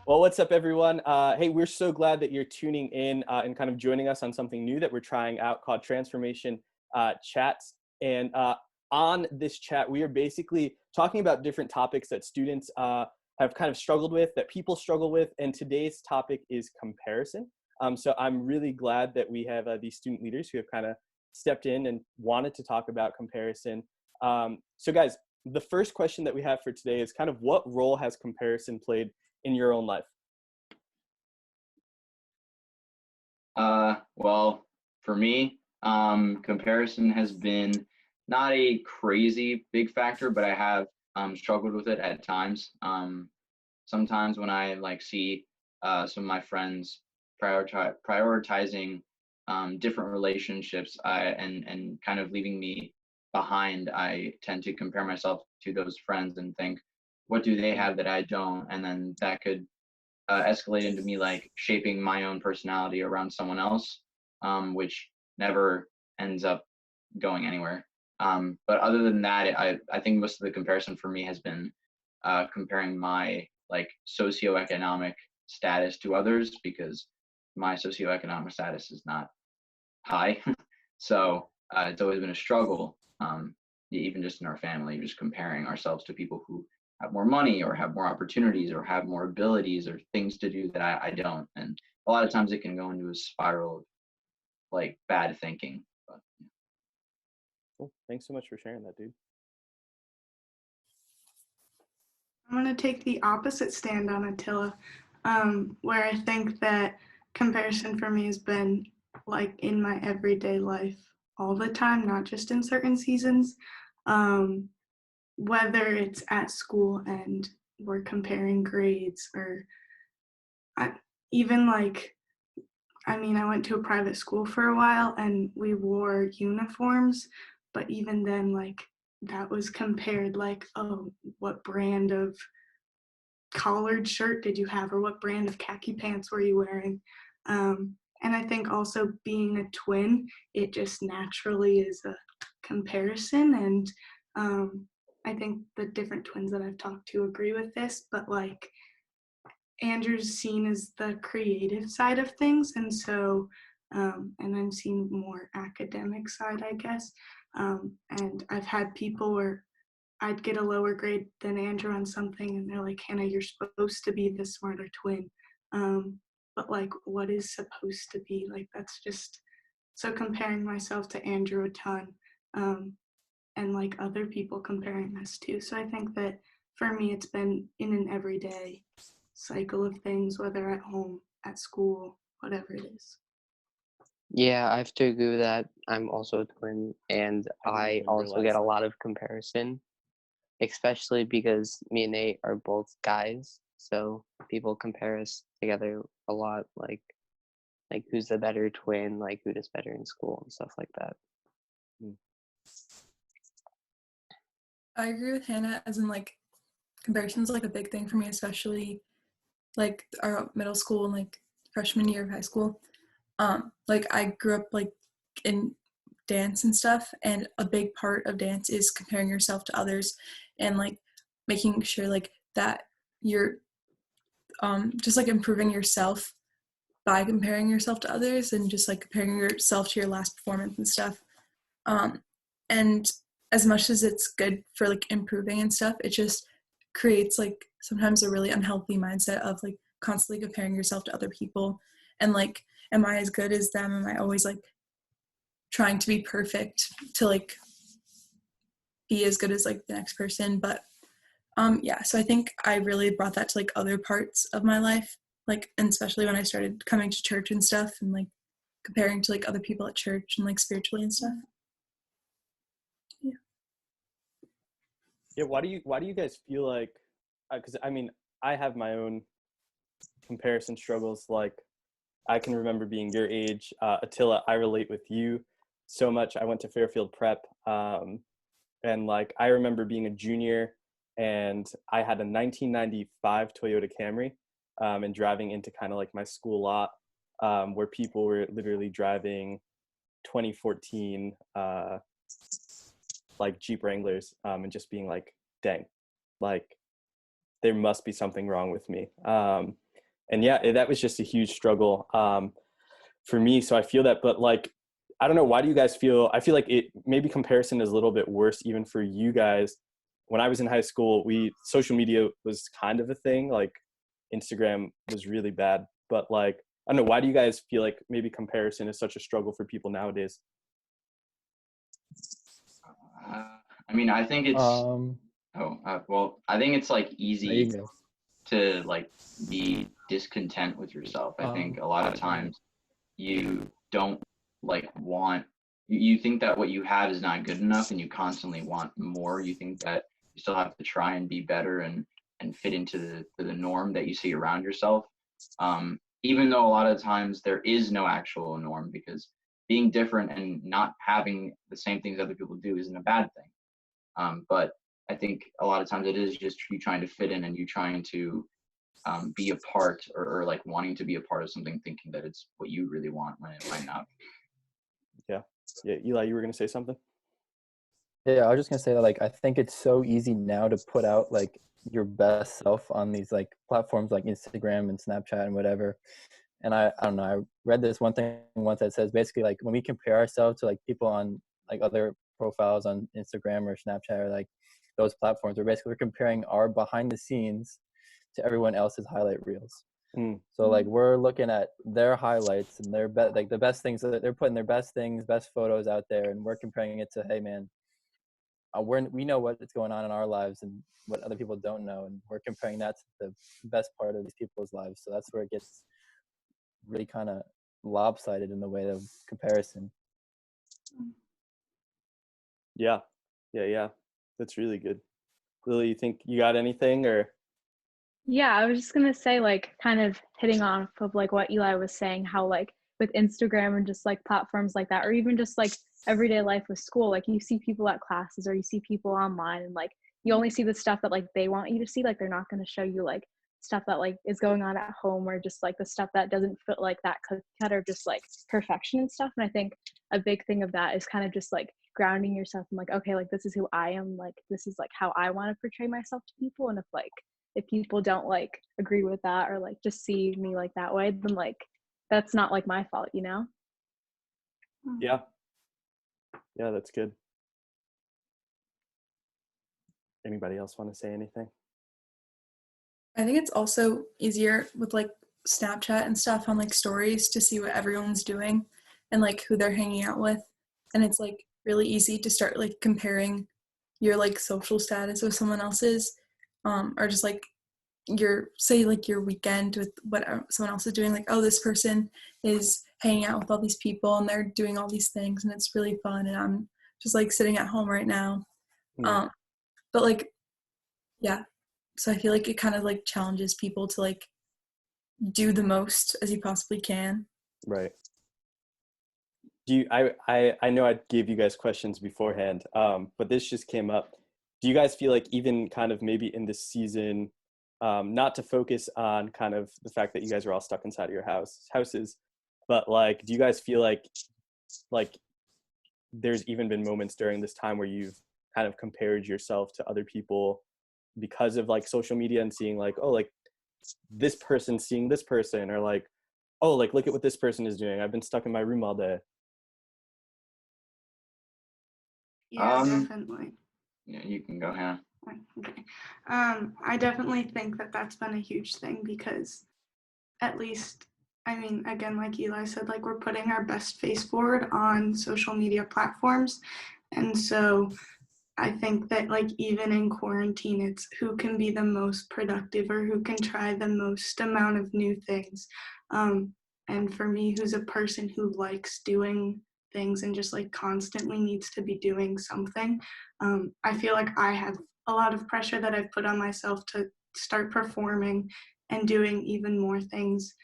Well, what's up, everyone? Hey, we're so glad that you're tuning in and kind of joining us on something new that we're trying out called Transformation Chats. And on this chat, we are basically talking about different topics that students have kind of struggled with, that people struggle with. And today's topic is comparison. So I'm really glad that we have these student leaders who have kind of stepped in and wanted to talk about comparison. So guys, the first question that we have for today is kind of what role has comparison played in your own life? Well, for me, comparison has been not a crazy big factor, but I have struggled with it at times. Sometimes when I see some of my friends prioritizing different relationships and kind of leaving me behind, I tend to compare myself to those friends and think, what do they have that I don't? And then that could escalate into me shaping my own personality around someone else, which never ends up going anywhere. But other than that, I think most of the comparison for me has been comparing my socioeconomic status to others, because my socioeconomic status is not high. So it's always been a struggle, even just in our family, just comparing ourselves to people who have more money or have more opportunities or have more abilities or things to do that I don't. And a lot of times it can go into a spiral of bad thinking. But, Cool. Thanks so much for sharing that, dude. I'm going to take the opposite stand on Attila, where I think that comparison for me has been in my everyday life all the time, not just in certain seasons. Whether it's at school and we're comparing grades, or I went to a private school for a while and we wore uniforms, but even then, that was compared oh, what brand of collared shirt did you have, or what brand of khaki pants were you wearing? And I think also being a twin, it just naturally is a comparison. And I think the different twins that I've talked to agree with this, but Andrew's seen as the creative side of things, and so and I'm seen more academic side, I guess. And I've had people where I'd get a lower grade than Andrew on something, and they're like, Hannah, you're supposed to be the smarter twin. But what is supposed to be? That's just, so comparing myself to Andrew a ton, and other people comparing us too. So I think that for me, it's been in an everyday cycle of things, whether at home, at school, whatever it is. Yeah, I have to agree with that. I'm also a twin, and I also get a lot of comparison, especially because me and Nate are both guys. So people compare us together a lot, like who's the better twin, who does better in school and stuff like that. I agree with Hannah, as in comparison's a big thing for me, especially our middle school and freshman year of high school. I grew up in dance and stuff, and a big part of dance is comparing yourself to others and making sure that you're just improving yourself by comparing yourself to others, and just comparing yourself to your last performance and stuff. And as much as it's good for improving and stuff, it just creates sometimes a really unhealthy mindset of constantly comparing yourself to other people, and am I as good as them? Am I always trying to be perfect to be as good as the next person? But yeah, so I think I really brought that to other parts of my life, and especially when I started coming to church and stuff, and comparing to other people at church and spiritually and stuff. Yeah, why do you guys feel because I have my own comparison struggles. I can remember being your age, Attila, I relate with you so much. I went to Fairfield Prep, and I remember being a junior, and I had a 1995 Toyota Camry, and driving into kind of my school lot, where people were literally driving 2014 Jeep Wranglers, and just being dang, there must be something wrong with me. yeah, that was just a huge struggle for me. So I feel that, but like, I don't know, why do you guys feel, I feel like it maybe comparison is a little bit worse even for you guys. When I was in high school, social media was kind of a thing, like Instagram was really bad, but like, I don't know, why do you guys feel like maybe comparison is such a struggle for people nowadays? I mean, I think it's, Um, well, I think it's like there easy you go. to like be discontent with yourself. I think a lot of times you don't like you think that what you have is not good enough and you constantly want more. You think that you still have to try and be better and fit into the norm that you see around yourself. Even though a lot of times there is no actual norm, because being different and not having the same things other people do isn't a bad thing. But I think a lot of times it is just you trying to fit in and you trying to be a part, or like wanting to be a part of something, thinking that it's what you really want when it might not be. Yeah, Eli, you were gonna say something? Yeah, I was just gonna say that like I think it's so easy now to put out like your best self on these like platforms like Instagram and Snapchat and whatever. And I don't know, I read this one thing once that says basically like when we compare ourselves to like people on like other profiles on Instagram or Snapchat or like those platforms, we're comparing our behind the scenes to everyone else's highlight reels. So like we're looking at their highlights and their like the best things that they're putting their best things, best photos out there, and we're comparing it to, hey man, we know what's going on in our lives and what other people don't know, and we're comparing that to the best part of these people's lives. So that's where it gets really kind of lopsided in the way of comparison. Yeah. That's really good. Lily, you think you got anything, or? Yeah, I was just gonna say, like, kind of hitting off of like what Eli was saying, how like with Instagram and just like platforms like that, or even just like everyday life with school, like you see people at classes or you see people online and like you only see the stuff that like they want you to see. Like they're not gonna show you like stuff that like is going on at home, or just like the stuff that doesn't fit like that cookie cutter, just like perfection and stuff. And I think a big thing of that is kind of just like grounding yourself and like, okay, like this is who I am, like this is like how I want to portray myself to people. And if people don't like agree with that, or like just see me like that way, then like that's not like my fault, you know? Yeah, that's good. Anybody else want to say anything? I think it's also easier with like Snapchat and stuff on like stories to see what everyone's doing and like who they're hanging out with. And it's like really easy to start like comparing your like social status with someone else's, or just like your weekend with what someone else is doing. Like, oh, this person is hanging out with all these people and they're doing all these things and it's really fun, and I'm just like sitting at home right now. But like, yeah, so I feel like it kind of like challenges people to like do the most as you possibly can. Right. I know I gave you guys questions beforehand, but this just came up. Do you guys feel like even kind of maybe in this season, not to focus on kind of the fact that you guys are all stuck inside of your houses, but like, do you guys feel like there's even been moments during this time where you've kind of compared yourself to other people because of like social media and seeing like, oh, like this person seeing this person, or like, oh, like look at what this person is doing, I've been stuck in my room all day? Yeah, definitely. Yeah, you can go, Hannah. Okay. I definitely think that that's been a huge thing, because at least, I mean, again, like Eli said, like we're putting our best face forward on social media platforms. And so I think that like even in quarantine, it's who can be the most productive or who can try the most amount of new things. And for me, who's a person who likes doing things and just like constantly needs to be doing something, I feel like I have a lot of pressure that I've put on myself to start performing and doing even more things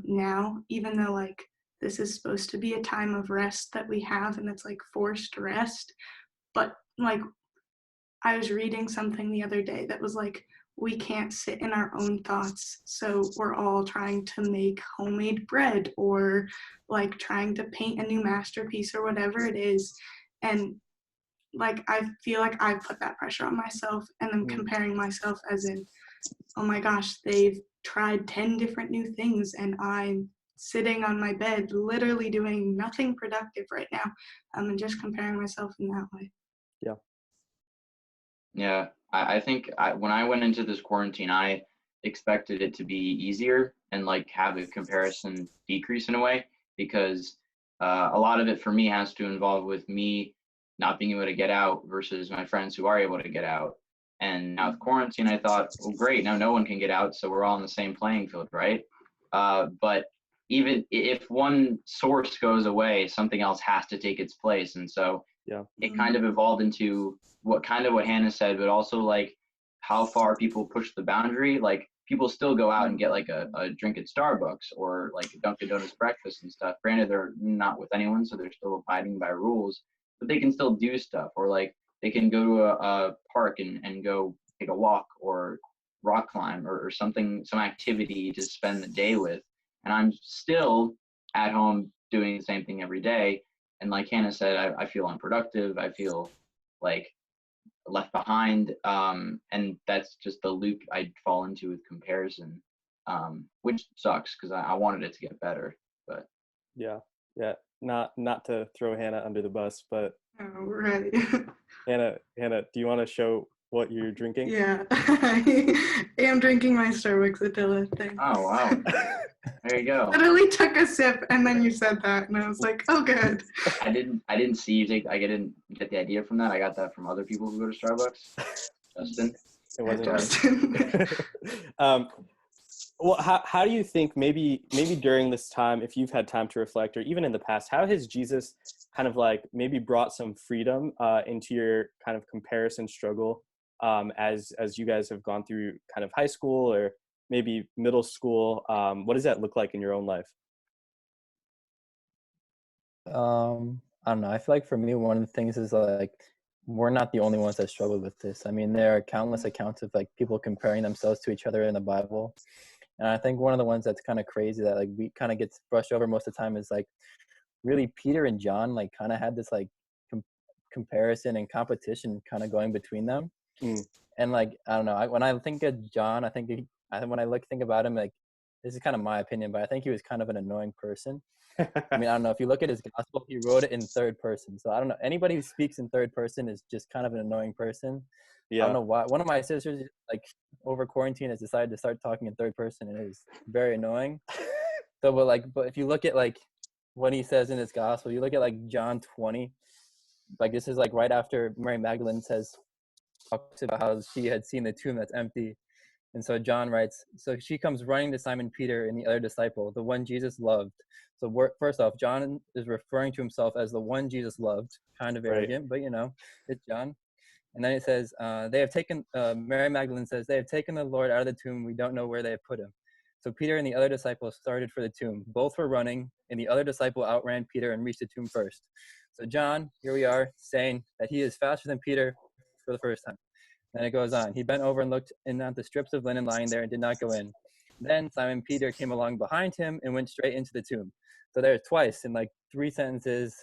now, even though like this is supposed to be a time of rest that we have, and it's like forced rest. But like I was reading something the other day that was like, we can't sit in our own thoughts, so we're all trying to make homemade bread or like trying to paint a new masterpiece or whatever it is. And like I feel like I put that pressure on myself, and I'm comparing myself as in, oh my gosh, they've tried 10 different new things and I'm sitting on my bed literally doing nothing productive right now, and just comparing myself in that way. Yeah, I think when I went into this quarantine, I expected it to be easier and like have a comparison decrease in a way, because a lot of it for me has to involve with me not being able to get out versus my friends who are able to get out. And now with quarantine, I thought, well, great, now no one can get out, so we're all on the same playing field, right? But even if one source goes away, something else has to take its place. And so it kind of evolved into what Hannah said, but also like how far people push the boundary. Like people still go out and get like a drink at Starbucks or like a Dunkin' Donuts breakfast and stuff. Granted, they're not with anyone, so they're still abiding by rules, but they can still do stuff. Or like they can go to a park and go take a walk or rock climb or something, some activity to spend the day with. And I'm still at home doing the same thing every day. And like Hannah said, I feel unproductive. I feel like left behind. And that's just the loop I fall into with comparison, which sucks because I wanted it to get better. But yeah. Not to throw Hannah under the bus, but Oh, right. Hannah, do you want to show what you're drinking? Yeah, I am drinking my Starbucks Attila thing. oh wow, there you go. Literally took a sip and then you said that and I was like, oh good. I didn't see you take. I didn't get the idea from that. I got that from other people who go to Starbucks. Justin. It wasn't Justin. Well, how do you think maybe during this time, if you've had time to reflect, or even in the past, how has Jesus kind of like maybe brought some freedom into your kind of comparison struggle as you guys have gone through kind of high school or maybe middle school? What does that look like in your own life? I don't know. I feel like for me, one of the things is like we're not the only ones that struggle with this. I mean, there are countless accounts of like people comparing themselves to each other in the Bible. And I think one of the ones that's kind of crazy that like we kind of gets brushed over most of the time is like really Peter and John like kind of had this like comparison and competition kind of going between them. And like I don't know, when I think of John, when I think about him, like this is kind of my opinion, but I think he was kind of an annoying person. I mean, I don't know, if you look at his gospel, he wrote it in third person. So I don't know, anybody who speaks in third person is just kind of an annoying person. I don't know why. One of my sisters, like over quarantine, has decided to start talking in third person, and it is very annoying. So, but if you look at like what he says in his gospel, you look at like John 20, like this is like right after Mary Magdalene talks about how she had seen the tomb that's empty. And so John writes, so she comes running to Simon Peter and the other disciple, the one Jesus loved. So first off, John is referring to himself as the one Jesus loved, kind of arrogant, but it's John. And then it says, Mary Magdalene says, they have taken the Lord out of the tomb. We don't know where they have put him. So Peter and the other disciple started for the tomb. Both were running, and the other disciple outran Peter and reached the tomb first. So John, here we are, saying that he is faster than Peter for the first time. Then it goes on. He bent over and looked in at the strips of linen lying there and did not go in. Then Simon Peter came along behind him and went straight into the tomb. So there twice in like 3 sentences,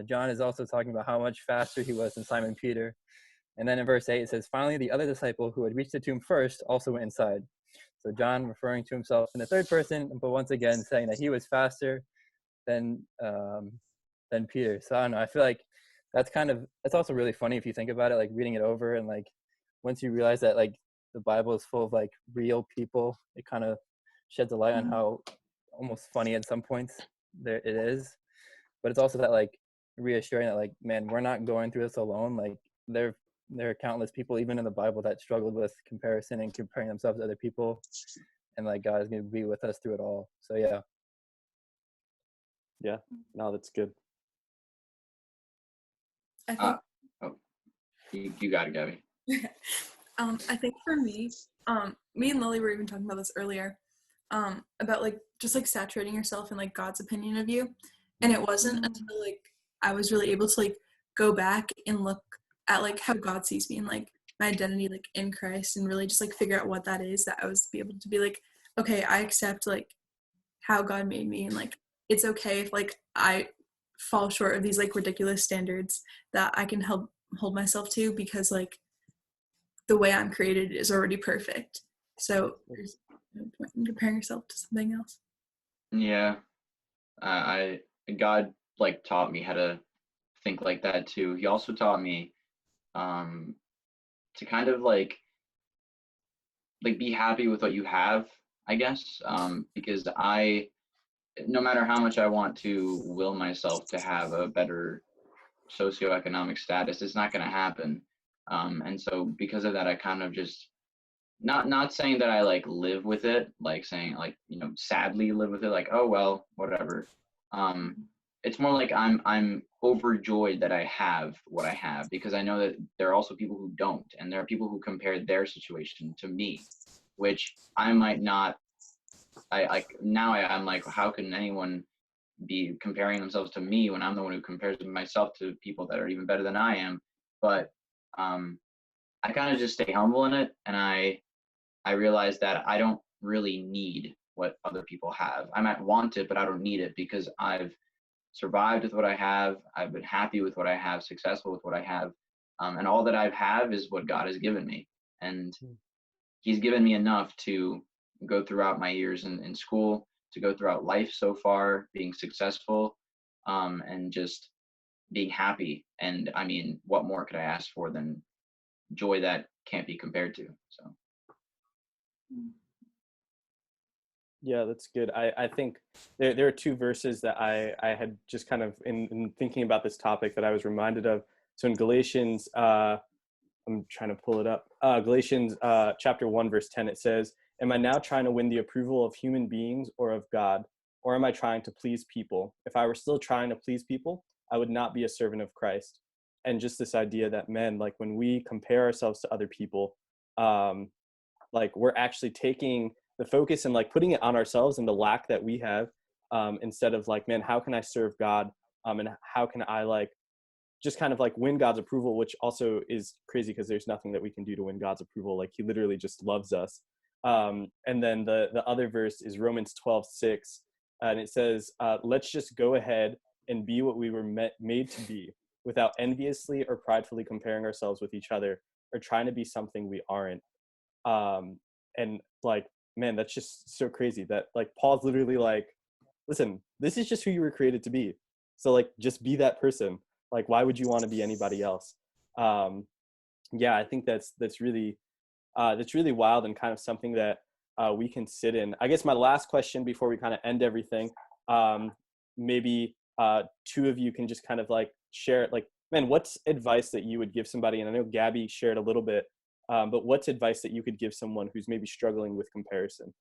John is also talking about how much faster he was than Simon Peter. And then in verse 8, it says, finally, the other disciple who had reached the tomb first also went inside. So John referring to himself in the third person, but once again saying that he was faster than Peter. So I don't know. I feel like that's also really funny if you think about it, like reading it over, and like once you realize that like the Bible is full of like real people, it kind of sheds a light on how almost funny at some points there it is. But it's also that like reassuring that like, man, we're not going through this alone. Like there are countless people even in the Bible that struggled with comparison and comparing themselves to other people, and like God is going to be with us through it all. So yeah, no, that's good. I think you got it, Gabby. I think for me, me and Lily were even talking about this earlier, about like just like saturating yourself in like God's opinion of you. And it wasn't until like I was really able to like go back and look at like how God sees me and like my identity like in Christ, and really just like figure out what that is, that I was able to be like, okay, I accept like how God made me, and like it's okay if like I fall short of these like ridiculous standards that I can help hold myself to, because like the way I'm created is already perfect. So point in comparing yourself to something else. Yeah, I God like taught me how to think like that too. He also taught me um, to kind of like be happy with what you have, I guess, because no matter how much I want to will myself to have a better socioeconomic status, it's not going to happen. And so because of that, I kind of just not saying that I like live with it, like saying like, sadly live with it, like, oh well, whatever. Um, it's more like I'm overjoyed that I have what I have, because I know that there are also people who don't, and there are people who compare their situation to me, which I might not. I like now I'm like, how can anyone be comparing themselves to me when I'm the one who compares myself to people that are even better than I am? But I kind of just stay humble in it, and I realized that I don't really need what other people have. I might want it, but I don't need it, because I've survived with what I have. I've been happy with what I have, successful with what I have. And all that I have is what God has given me. And He's given me enough to go throughout my years in school, to go throughout life so far, being successful, and just being happy. And I mean, what more could I ask for than joy that can't be compared to? So. Yeah, that's good. I think there are two verses that I had just kind of in thinking about this topic that I was reminded of. So in Galatians, I'm trying to pull it up. Galatians chapter 1, verse 10, it says, "Am I now trying to win the approval of human beings or of God? Or am I trying to please people? If I were still trying to please people, I would not be a servant of Christ." And just this idea that men, like when we compare ourselves to other people, like we're actually taking the focus and like putting it on ourselves and the lack that we have, instead of like, man, how can I serve God? And how can I like just kind of like win God's approval, which also is crazy because there's nothing that we can do to win God's approval. Like he literally just loves us. And then the other verse is Romans 12:6. And it says, let's just go ahead and be what we were made to be, without enviously or pridefully comparing ourselves with each other or trying to be something we aren't. And like, man, that's just so crazy that like Paul's literally like, listen, this is just who you were created to be. So like, just be that person. Like, why would you want to be anybody else? Yeah, I think that's really wild, and kind of something that we can sit in. I guess my last question before we kind of end everything, maybe two of you can just kind of like share it. Like, man, what's advice that you would give somebody? And I know Gabby shared a little bit, but what's advice that you could give someone who's maybe struggling with comparison?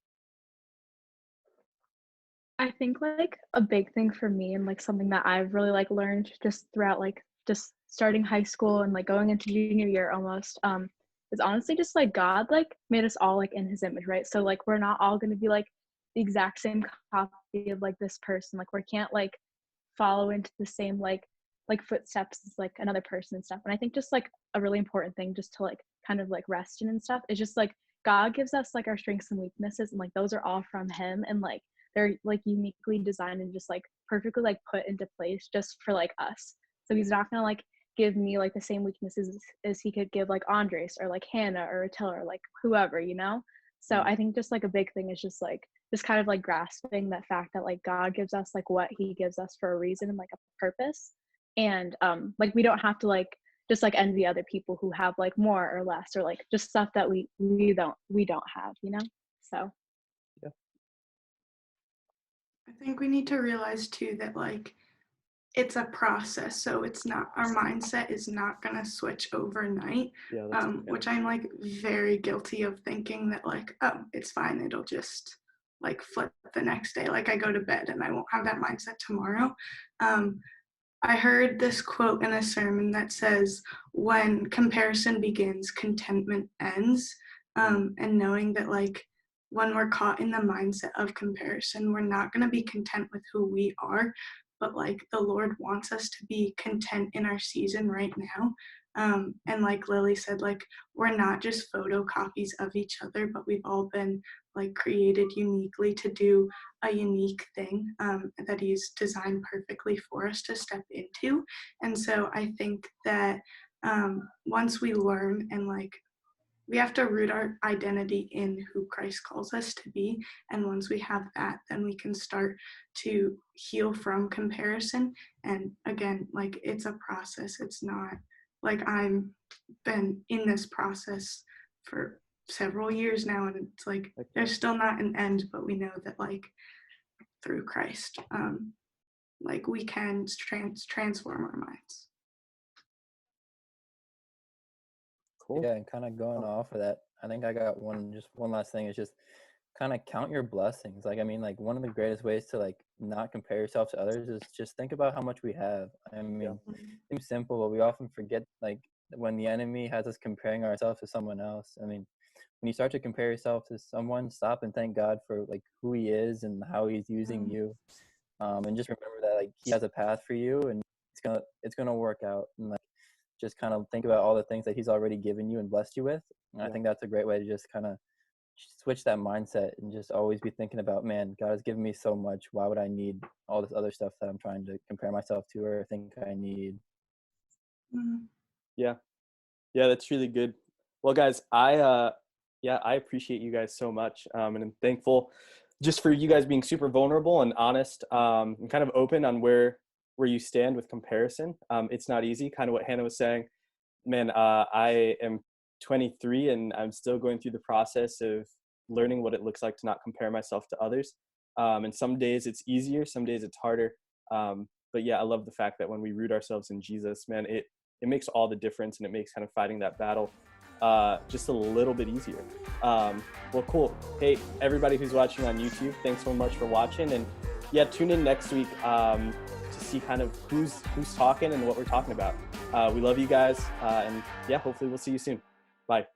I think like a big thing for me and like something that I've really like learned just throughout like just starting high school and like going into junior year almost, is honestly just like God like made us all like in his image, right? So like we're not all gonna be like the exact same copy of like this person. Like we can't like follow into the same like footsteps as like another person and stuff. And I think just like a really important thing just to like kind of like rest in and stuff is just like God gives us like our strengths and weaknesses, and like those are all from him, and like they're like uniquely designed and just like perfectly like put into place just for like us. So he's not gonna like give me like the same weaknesses as he could give like Andres or like Hannah or Attila or like whoever, you know? So I think just like a big thing is just like just kind of like grasping that fact that like God gives us like what he gives us for a reason and like a purpose. And like we don't have to like just like envy other people who have like more or less, or like just stuff that we don't have, you know? So Yeah. I think we need to realize too that like it's a process, so it's not, our mindset is not going to switch overnight. Yeah, Which I'm like very guilty of thinking that like, oh, it's fine, it'll just like flip the next day, like I go to bed and I won't have that mindset tomorrow. I heard this quote in a sermon that says, when comparison begins, contentment ends. And knowing that like when we're caught in the mindset of comparison, we're not going to be content with who we are, but like the Lord wants us to be content in our season right now. And like Lily said, like we're not just photocopies of each other, but we've all been like created uniquely to do a unique thing, that he's designed perfectly for us to step into. And so I think that once we learn and like we have to root our identity in who Christ calls us to be. And once we have that, then we can start to heal from comparison. And again, like it's a process. It's not like I've been in this process for several years now, and it's like there's still not an end, but we know that like through Christ, like we can transform our minds. Cool. Yeah, and kind of going off of that, I think I got one last thing is just kind of count your blessings. Like, I mean, like one of the greatest ways to like not compare yourself to others is just think about how much we have. I mean, it seems simple, but we often forget like when the enemy has us comparing ourselves to someone else. I mean, when you start to compare yourself to someone, stop and thank God for like who he is and how he's using you. And just remember that like he has a path for you and it's gonna work out. And like just kind of think about all the things that he's already given you and blessed you with. And I think that's a great way to just kind of switch that mindset and just always be thinking about, man, God has given me so much. Why would I need all this other stuff that I'm trying to compare myself to or think I need? Yeah, that's really good. Well, guys, I appreciate you guys so much, and I'm thankful just for you guys being super vulnerable and honest, and kind of open on where you stand with comparison. It's not easy, kind of what Hannah was saying. Man, I am 23 and I'm still going through the process of learning what it looks like to not compare myself to others. And some days it's easier, some days it's harder. But yeah, I love the fact that when we root ourselves in Jesus, man, it makes all the difference, and it makes kind of fighting that battle just a little bit easier. Well, cool. Hey, everybody who's watching on YouTube, thanks so much for watching. And yeah, tune in next week to see kind of who's talking and what we're talking about. We love you guys. And yeah, hopefully we'll see you soon. Bye.